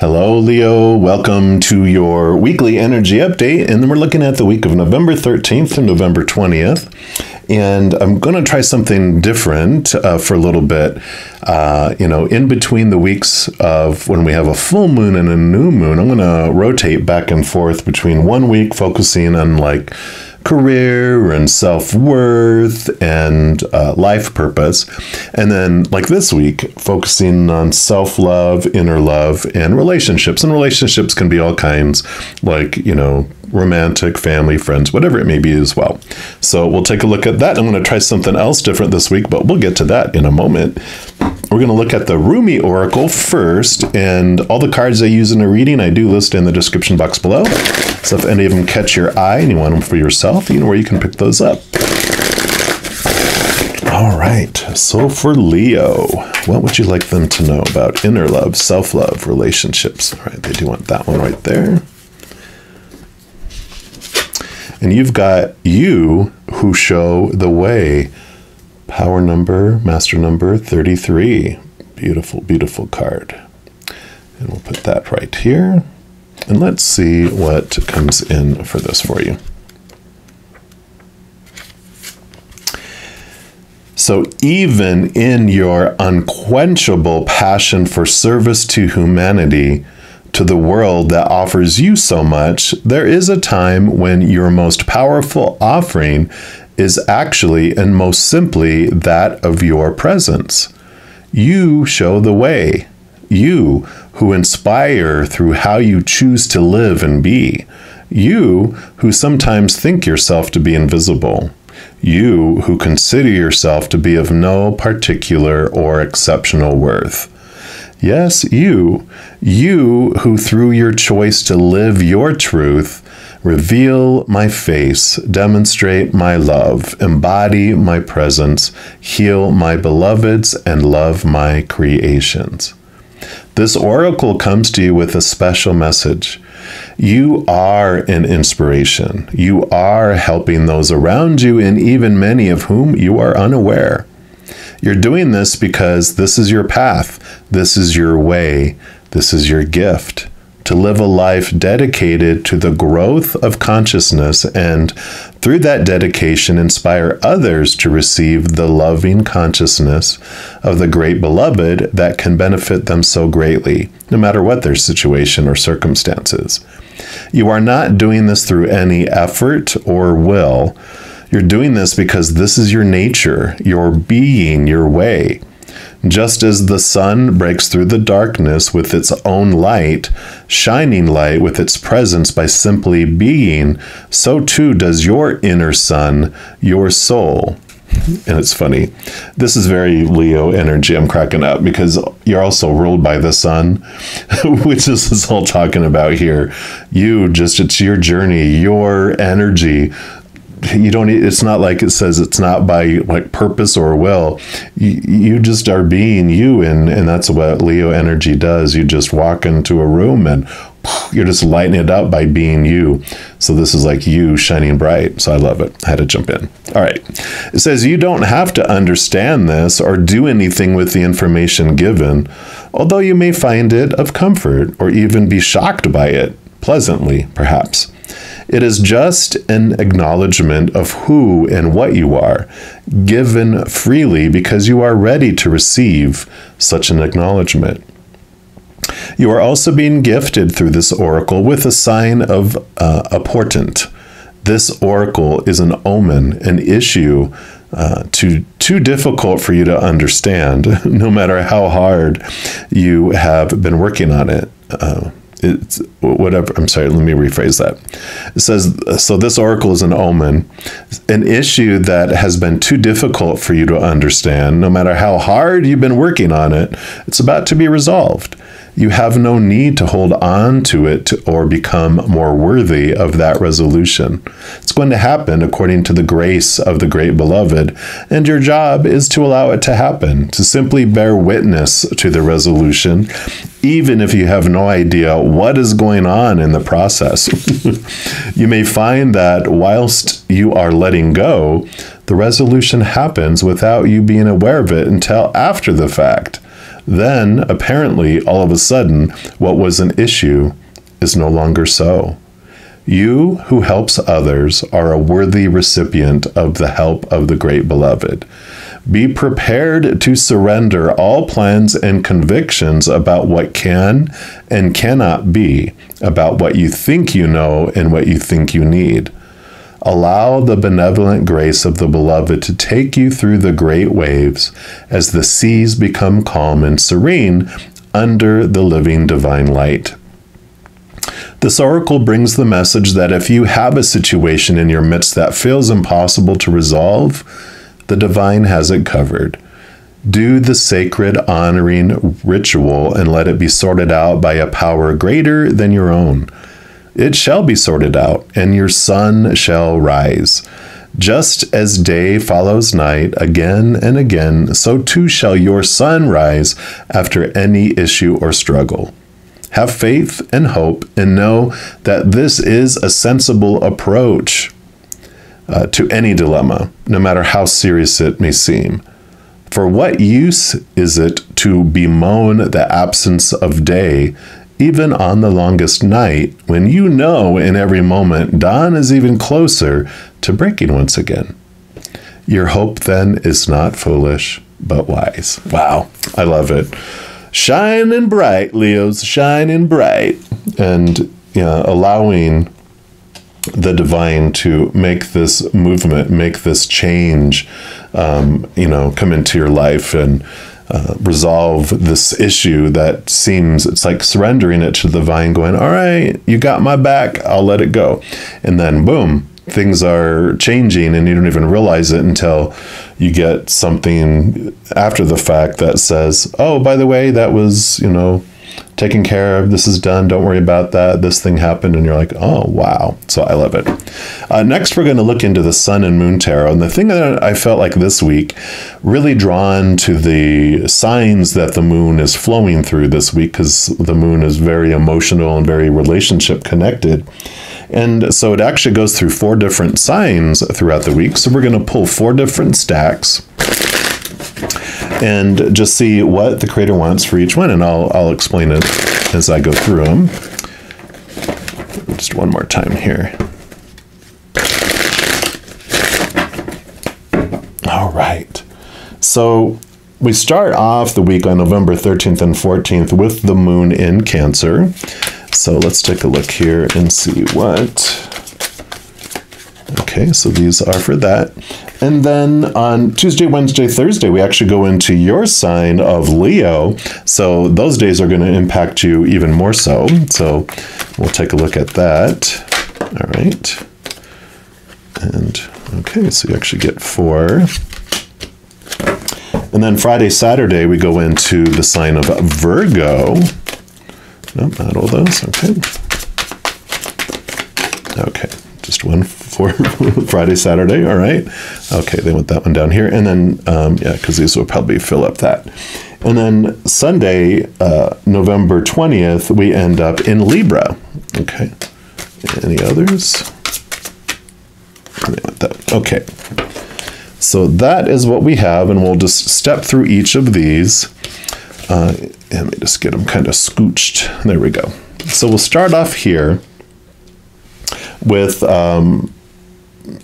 Hello, Leo. Welcome to your weekly energy update. And then we're looking at the week of November 13th to November 20th. And I'm going to try something different for a little bit. In between the weeks of when we have a full moon and a new moon, I'm going to rotate back and forth between one week focusing on like career and self-worth and life purpose. And then like this week, focusing on self-love, inner love, and relationships. And relationships can be all kinds, like, romantic, family, friends, whatever it may be as well. So we'll take a look at that. I'm going to try something else different this week, but we'll get to that in a moment. We're going to look at the Rumi Oracle first, and all the cards I use in a reading I do list in the description box below. So if any of them catch your eye and you want them for yourself, you know where you can pick those up. All right, so for Leo, what would you like them to know about inner love, self-love, relationships? All right, they do want that one right there. And you've got you who show the way. Power number, master number 33. Beautiful, beautiful card. And we'll put that right here. And let's see what comes in for this for you. So even in your unquenchable passion for service to humanity, to the world that offers you so much, there is a time when your most powerful offering is actually and most simply that of your presence. You show the way. You who inspire through how you choose to live and be. You who sometimes think yourself to be invisible. You who consider yourself to be of no particular or exceptional worth. Yes, you who through your choice to live your truth, reveal my face, demonstrate my love, embody my presence, heal my beloveds, and love my creations. This oracle comes to you with a special message. You are an inspiration. You are helping those around you, and even many of whom you are unaware. You're doing this because this is your path, this is your way, this is your gift, to live a life dedicated to the growth of consciousness and through that dedication inspire others to receive the loving consciousness of the great beloved that can benefit them so greatly, no matter what their situation or circumstances. You are not doing this through any effort or will. You're doing this because this is your nature, your being, your way. Just as the sun breaks through the darkness with its own light, shining light with its presence by simply being, so too does your inner sun, your soul. And it's funny. This is very Leo energy. I'm cracking up because you're also ruled by the sun, which is this whole talking about here. It's your journey, your energy. It's not like it says it's not by like purpose or will. You just are being you, and that's what Leo energy does. You just walk into a room and you're just lighting it up by being you. So this is like you shining bright. So I love it. I had to jump in. All right. It says you don't have to understand this or do anything with the information given, although you may find it of comfort or even be shocked by it, pleasantly, perhaps. It is just an acknowledgement of who and what you are, given freely because you are ready to receive such an acknowledgement. You are also being gifted through this oracle with a sign of a portent. This oracle is an omen, an issue too difficult for you to understand, no matter how hard you have been working on it. It's whatever. I'm sorry, let me rephrase that. It says, so this oracle is an omen, an issue that has been too difficult for you to understand. No matter how hard you've been working on it, it's about to be resolved. You have no need to hold on to it or become more worthy of that resolution. It's going to happen according to the grace of the great beloved, and your job is to allow it to happen, to simply bear witness to the resolution, even if you have no idea what is going on in the process. You may find that whilst you are letting go, the resolution happens without you being aware of it until after the fact. Then, apparently, all of a sudden, what was an issue is no longer so. You who helps others are a worthy recipient of the help of the great beloved. Be prepared to surrender all plans and convictions about what can and cannot be, about what you think you know and what you think you need. Allow the benevolent grace of the beloved to take you through the great waves as the seas become calm and serene under the living divine light. This oracle brings the message that if you have a situation in your midst that feels impossible to resolve, the divine has it covered. Do the sacred honoring ritual and let it be sorted out by a power greater than your own. It shall be sorted out, and your sun shall rise. Just as day follows night again and again, so too shall your sun rise after any issue or struggle. Have faith and hope, and know that this is a sensible approach to any dilemma, no matter how serious it may seem. For what use is it to bemoan the absence of day, even on the longest night, when you know in every moment dawn is even closer to breaking once again? Your hope then is not foolish, but wise. Wow, I love it. Shining bright, Leos, shining bright. And allowing the divine to make this movement, make this change, come into your life and resolve this issue that seems, it's like surrendering it to the divine, going, all right, you got my back, I'll let it go. And then boom, things are changing and you don't even realize it until you get something after the fact that says, oh, by the way, that was, taken care of. This is done. Don't worry about that. This thing happened. And you're like, oh, wow. So I love it. Next, we're going to look into the Sun and Moon Tarot. And the thing that I felt like this week, really drawn to the signs that the moon is flowing through this week, because the moon is very emotional and very relationship connected. And so it actually goes through 4 different signs throughout the week. So we're going to pull 4 different stacks and just see what the creator wants for each one. And I'll explain it as I go through them. Just one more time here. All right. So we start off the week on November 13th and 14th with the moon in Cancer. So let's take a look here and see what. Okay, so these are for that. And then on Tuesday, Wednesday, Thursday, we actually go into your sign of Leo. So those days are going to impact you even more so. So we'll take a look at that. All right. And okay, so you actually get 4. And then Friday, Saturday, we go into the sign of Virgo. Nope, not all those. Okay. Okay, just one for Friday, Saturday. All right. Okay, they want that one down here. And then, yeah, because these will probably fill up that. And then Sunday, November 20th, we end up in Libra. Okay. Any others? Okay. So that is what we have, and we'll just step through each of these. Let me just get them kind of scooched. There we go. So we'll start off here with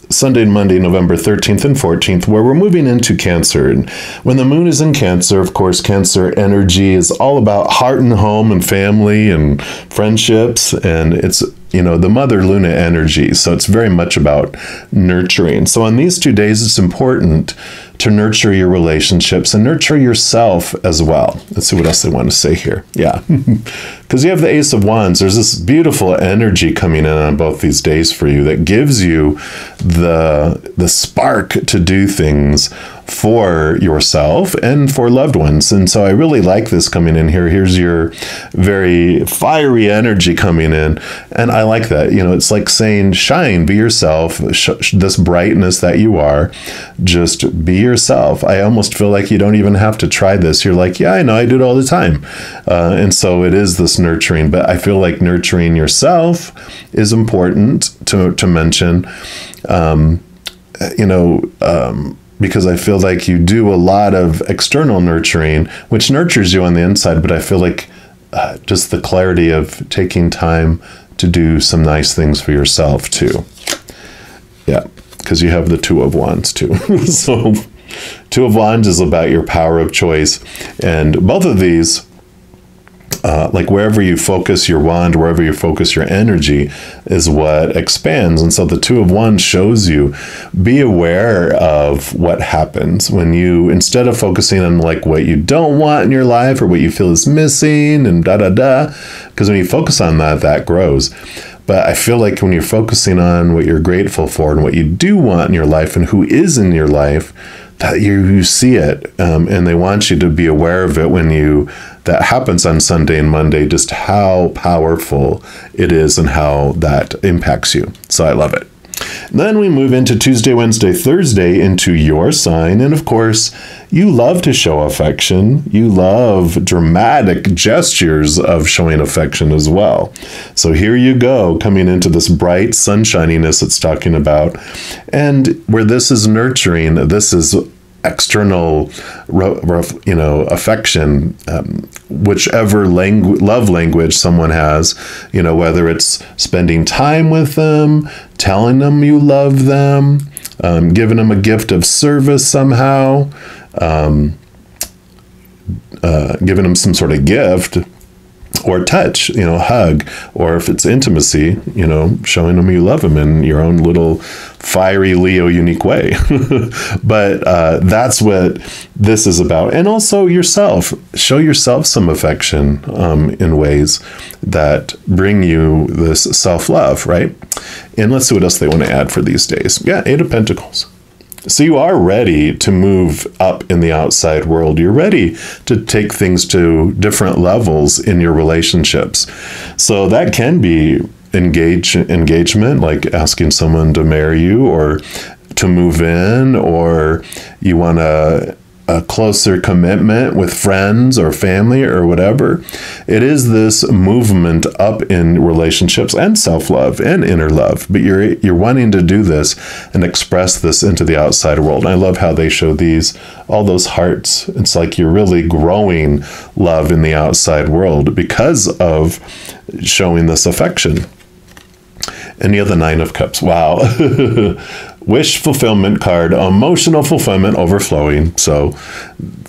Sunday and Monday, November 13th and 14th, where we're moving into Cancer. And when the moon is in Cancer, of course, Cancer energy is all about heart and home and family and friendships. And it's, the Mother Luna energy. So it's very much about nurturing. So on these 2 days, it's important to nurture your relationships and nurture yourself as well. Let's see what else they want to say here. Yeah, because you have the Ace of Wands. There's this beautiful energy coming in on both these days for you that gives you the spark to do things for yourself and for loved ones. And so I really like this coming in here. Here's your very fiery energy coming in. And I like that. It's like saying, shine, be yourself, this brightness that you are, just be yourself. I almost feel like you don't even have to try this. You're like, yeah, I know, I do it all the time. And so it is this nurturing, but I feel like nurturing yourself is important to mention. because I feel like you do a lot of external nurturing, which nurtures you on the inside, but I feel like just the clarity of taking time to do some nice things for yourself too. Yeah, because you have the Two of Wands too. So Two of Wands is about your power of choice. And both of these, like wherever you focus your wand, wherever you focus your energy is what expands. And so the Two of Wands shows you, be aware of what happens when you, instead of focusing on like what you don't want in your life or what you feel is missing and because when you focus on that, that grows. But I feel like when you're focusing on what you're grateful for and what you do want in your life and who is in your life, that you see it, and they want you to be aware of it when that happens on Sunday and Monday, just how powerful it is and how that impacts you. So I love it. Then we move into Tuesday, Wednesday, Thursday into your sign. And of course, you love to show affection. You love dramatic gestures of showing affection as well. So here you go, coming into this bright sunshininess it's talking about. And where this is nurturing, this is external, affection, whichever love language someone has, whether it's spending time with them, telling them you love them, giving them a gift of service somehow, giving them some sort of gift or touch, hug, or if it's intimacy, showing them you love them in your own little fiery Leo unique way. But that's what this is about. And also yourself. Show yourself some affection in ways that bring you this self-love, right? And let's see what else they want to add for these days. Yeah, Eight of Pentacles. So you are ready to move up in the outside world. You're ready to take things to different levels in your relationships. So that can be engagement, like asking someone to marry you or to move in, or you want a closer commitment with friends or family or whatever. It is this movement up in relationships and self-love and inner love, but you're wanting to do this and express this into the outside world. And I love how they show all those hearts. It's like you're really growing love in the outside world because of showing this affection. And you have the Nine of Cups. Wow. Wish fulfillment card, emotional fulfillment overflowing. So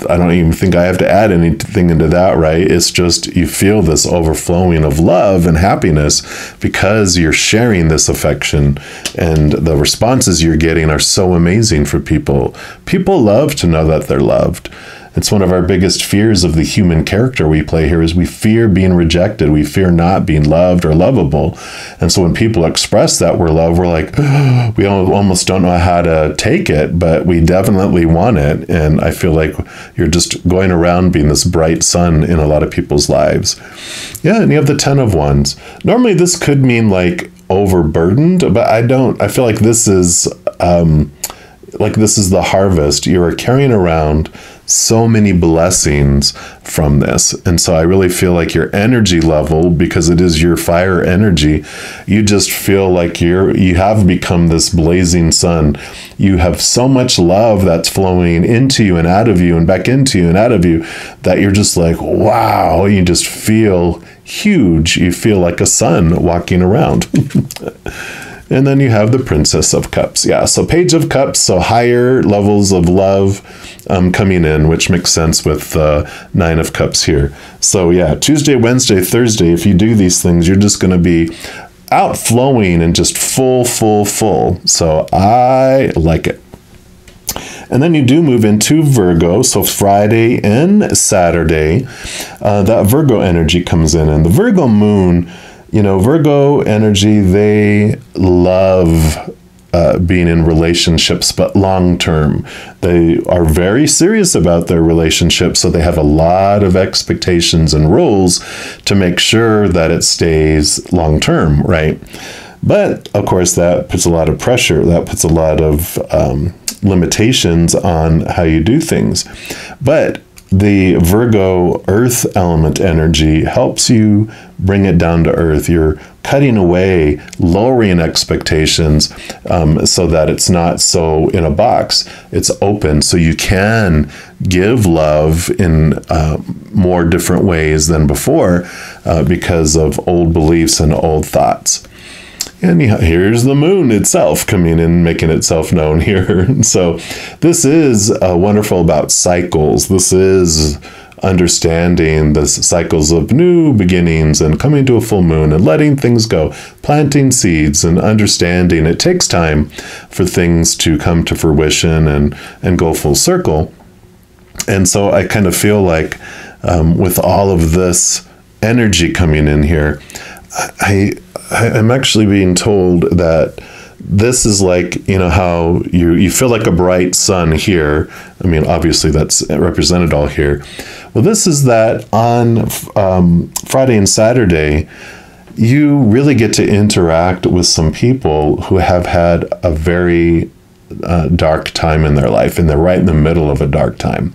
I don't even think I have to add anything into that, right? It's just you feel this overflowing of love and happiness because you're sharing this affection, and the responses you're getting are so amazing for people. People love to know that they're loved. It's one of our biggest fears of the human character we play here is we fear being rejected. We fear not being loved or lovable. And so when people express that we're loved, we're like, we almost don't know how to take it, but we definitely want it. And I feel like you're just going around being this bright sun in a lot of people's lives. Yeah, and you have the Ten of Wands. Normally this could mean like overburdened, but I feel like this is the harvest. You are carrying around so many blessings from this. And so I really feel like your energy level, because it is your fire energy, you just feel like you have become this blazing sun. You have so much love that's flowing into you and out of you and back into you and out of you that you're just like, wow, you just feel huge. You feel like a sun walking around. And then you have the Princess of Cups. Yeah, so Page of Cups, so higher levels of love coming in, which makes sense with Nine of Cups here. So yeah, Tuesday, Wednesday, Thursday, if you do these things, you're just going to be outflowing and just full. So I like it. And then you do move into Virgo. So Friday and Saturday, that Virgo energy comes in. And the Virgo moon, Virgo energy, they love being in relationships, but long term. They are very serious about their relationships, so they have a lot of expectations and rules to make sure that it stays long term, right? But of course, that puts a lot of pressure. That puts a lot of limitations on how you do things. But the Virgo earth element energy helps you bring it down to earth. You're cutting away, lowering expectations, so that it's not so in a box. It's open, so you can give love in more different ways than before because of old beliefs and old thoughts. And here's the moon itself coming in, making itself known here. So this is wonderful about cycles. This is understanding the cycles of new beginnings and coming to a full moon and letting things go, planting seeds and understanding it takes time for things to come to fruition and go full circle. And so I kind of feel like with all of this energy coming in here, I'm actually being told that this is like, how you feel like a bright sun here. I mean, obviously that's represented all here. Well, this is that on Friday and Saturday, you really get to interact with some people who have had a very dark time in their life, and they're right in the middle of a dark time.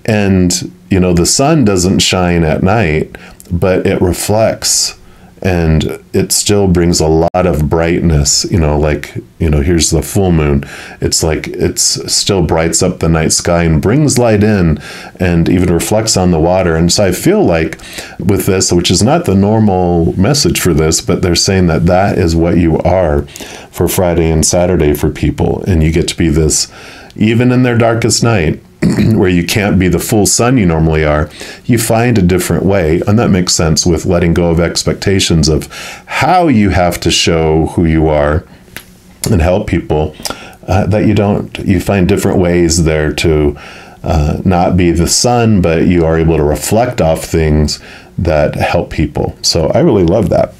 And, the sun doesn't shine at night, but it reflects. And it still brings a lot of brightness, here's the full moon. It's like it's still brights up the night sky and brings light in and even reflects on the water. And so I feel like with this, which is not the normal message for this, but they're saying that that is what you are for Friday and Saturday for people. And you get to be this, even in their darkest night, where you can't be the full sun you normally are, you find a different way. And that makes sense with letting go of expectations of how you have to show who you are and help people, you find different ways there to not be the sun, but you are able to reflect off things that help people. So I really love that.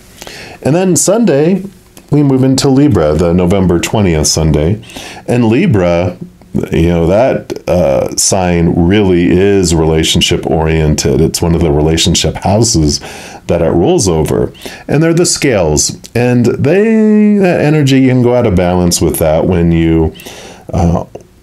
And then Sunday, we move into Libra, the November 20th Sunday. And Libra, that sign really is relationship oriented. It's one of the relationship houses that it rules over. And they're the scales. And that energy, you can go out of balance with that when you,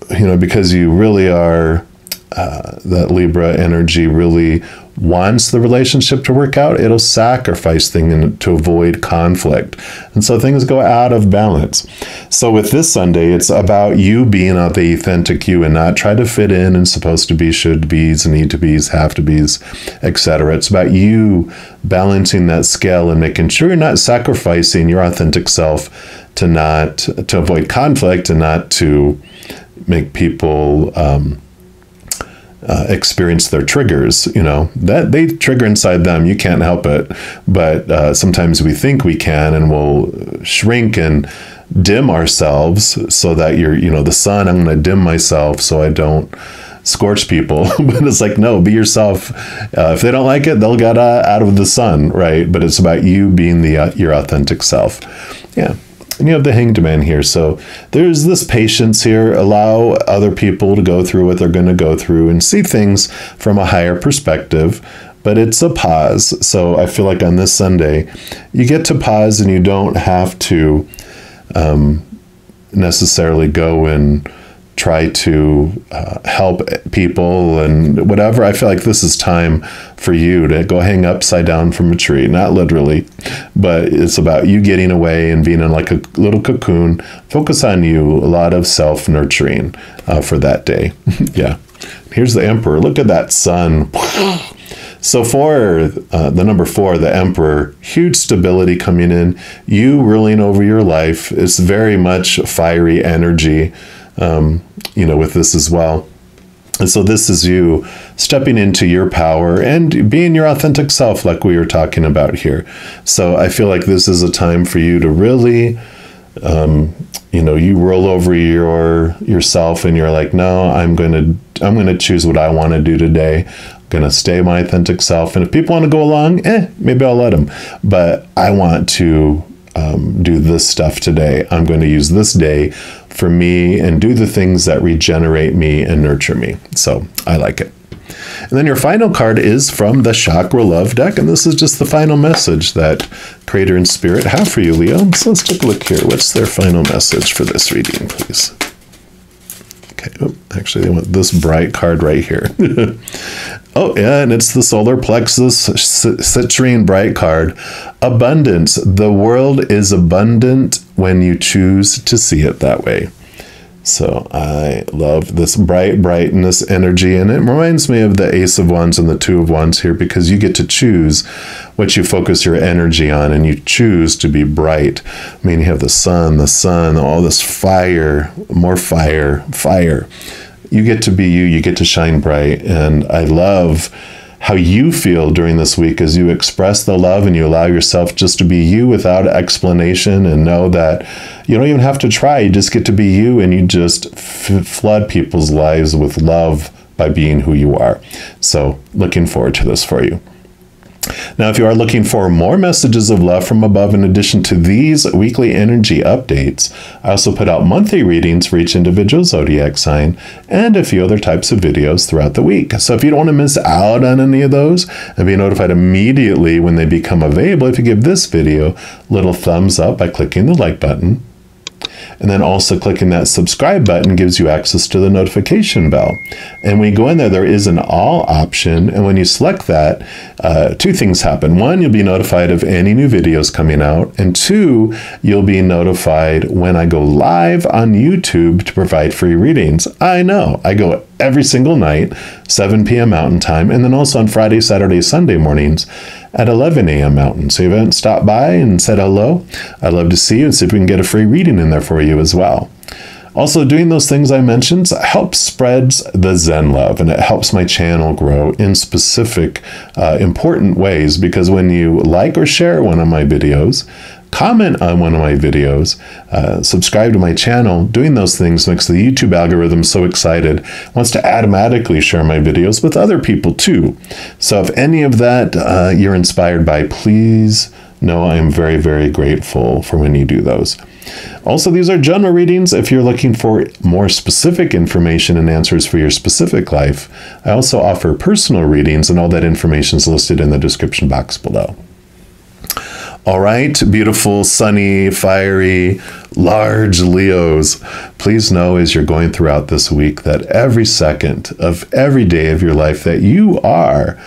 because you really are, that Libra energy really wants the relationship to work out. It'll sacrifice things to avoid conflict. And so things go out of balance. So with this Sunday, it's about you being the authentic you and not try to fit in and supposed to be, should be's, need to be's, have to be's, etc. It's about you balancing that scale and making sure you're not sacrificing your authentic self to avoid conflict and not to make people experience their triggers, that they trigger inside them. You can't help it. But sometimes we think we can, and we'll shrink and dim ourselves so that the sun, I'm going to dim myself so I don't scorch people. But it's like, no, be yourself. If they don't like it, they'll get out of the sun, right? But it's about you being your authentic self. Yeah. And you have the Hanged Man here. So there's this patience here. Allow other people to go through what they're going to go through and see things from a higher perspective. But it's a pause. So I feel like on this Sunday, you get to pause and you don't have to necessarily go and try to help people and whatever. I feel like this is time for you to go hang upside down from a tree, not literally, but it's about you getting away and being in like a little cocoon. Focus on you, a lot of self-nurturing for that day. Yeah. Here's the Emperor. Look at that sun. So for the number 4, the Emperor, huge stability coming in, you ruling over your life. It's very much fiery energy, with this as well. And so this is you stepping into your power and being your authentic self, like we were talking about here. So I feel like this is a time for you to really, you roll over yourself and you're like, no, I'm going to choose what I want to do today. I'm going to stay my authentic self. And if people want to go along, maybe I'll let them. But I want to do this stuff today. I'm going to use this day for me and do the things that regenerate me and nurture me. So I like it. And then your final card is from the Chakra Love deck. And this is just the final message that Creator and Spirit have for you, Leo. So let's take a look here. What's their final message for this reading, please? Okay. Oh, actually, they want this bright card right here. Oh, yeah, and it's the solar plexus citrine bright card. Abundance. The world is abundant when you choose to see it that way. So I love this brightness energy, and it reminds me of the Ace of Wands and the Two of Wands here, because you get to choose what you focus your energy on, and you choose to be bright. I mean, you have the sun, all this fire, more fire. You get to be you get to shine bright, and I love how you feel during this week as you express the love and you allow yourself just to be you without explanation, and know that you don't even have to try. You just get to be you, and you just flood people's lives with love by being who you are. So looking forward to this for you. Now, if you are looking for more messages of love from above, in addition to these weekly energy updates, I also put out monthly readings for each individual zodiac sign and a few other types of videos throughout the week. So if you don't want to miss out on any of those and be notified immediately when they become available, if you give this video a little thumbs up by clicking the like button, and then also clicking that subscribe button gives you access to the notification bell. And when you go in there, there is an all option. And when you select that, two things happen. One, you'll be notified of any new videos coming out. And two, you'll be notified when I go live on YouTube to provide free readings. I know, I go every single night, 7 p.m. Mountain Time, and then also on Friday, Saturday, Sunday mornings at 11 a.m. Mountain. So if you haven't stopped by and said hello, I'd love to see you and see if we can get a free reading in there for you as well. Also, doing those things I mentioned helps spreads the Zen love, and it helps my channel grow in specific, important ways, because when you like or share one of my videos, comment on one of my videos, subscribe to my channel, doing those things makes the YouTube algorithm so excited, wants to automatically share my videos with other people too. So if any of that you're inspired by, please know I am very, very grateful for when you do those. Also, these are general readings. If you're looking for more specific information and answers for your specific life, I also offer personal readings, and all that information is listed in the description box below. All right, beautiful, sunny, fiery, large Leos, please know as you're going throughout this week that every second of every day of your life that you are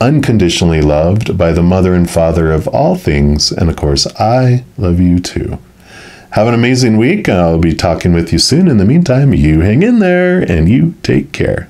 unconditionally loved by the Mother and Father of all things. And of course, I love you too. Have an amazing week. I'll be talking with you soon. In the meantime, you hang in there and you take care.